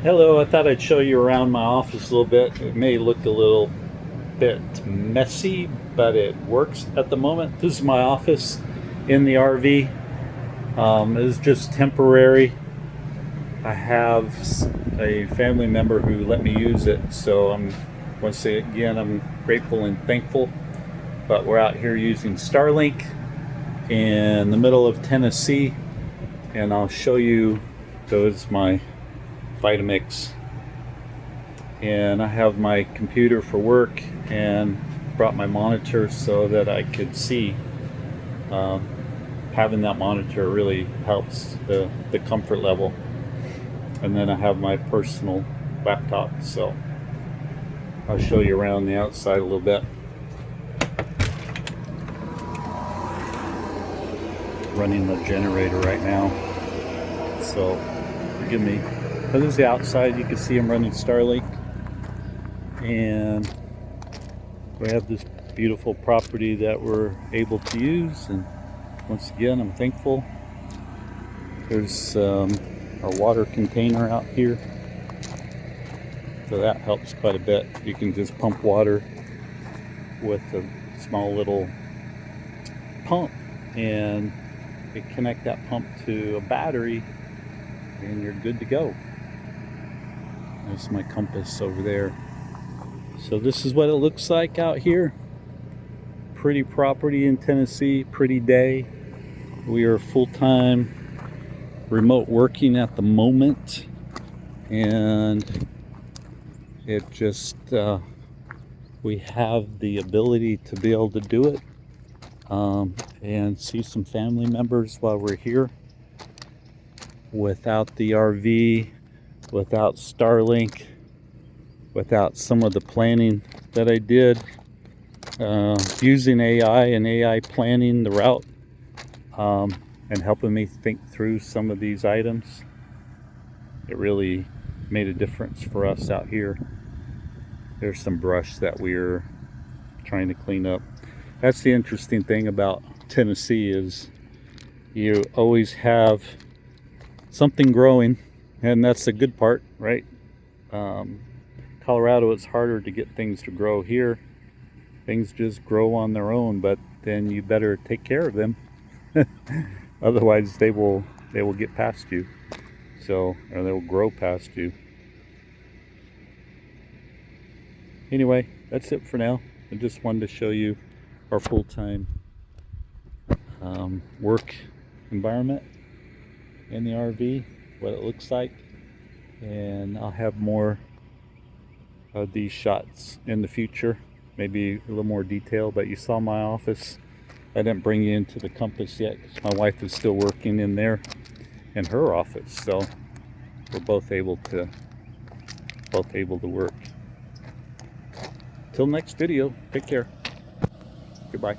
Hello, I thought I'd show you around my office a little bit. It may look a little bit messy, but it works at the moment. This is my office in the RV. It's just temporary. I have a family member who let me use it, so I want to say again, I'm grateful and thankful. But we're out here using Starlink in the middle of Tennessee, and I'll show you. Those my Vitamix, and I have my computer for work and brought my monitor so that I could see. Having that monitor really helps the comfort level. And then I have my personal laptop, so I'll show you around the outside a little bit. Running the generator right now, so forgive me. This is the outside. You can see I'm running Starlink, and we have this beautiful property that we're able to use, and once again I'm thankful. There's our water container out here, so that helps quite a bit. You can just pump water with a small little pump, and you connect that pump to a battery and you're good to go. There's my compass over there. So this is what it looks like out here. Pretty property in Tennessee, pretty day. We are full-time remote working at the moment, and it just we have the ability to be able to do it and see some family members while we're here. Without the RV, without Starlink, without some of the planning that I did, using AI and AI planning the route, and helping me think through some of these items, it really made a difference for us out here. There's some brush that we're trying to clean up. That's the interesting thing about Tennessee, is you always have something growing, and that's the good part, right? Colorado, it's harder to get things to grow. Here things just grow on their own, but then you better take care of them. Otherwise they will get past you, or they will grow past you. Anyway, that's it for now. I just wanted to show you our full-time work environment in the RV, what it looks like, and I'll have more of these shots in the future, maybe a little more detail. But you saw my office. I didn't bring you into the Compass yet because my wife is still working in there in her office, so we're both able to work. Till next video, take care. Goodbye.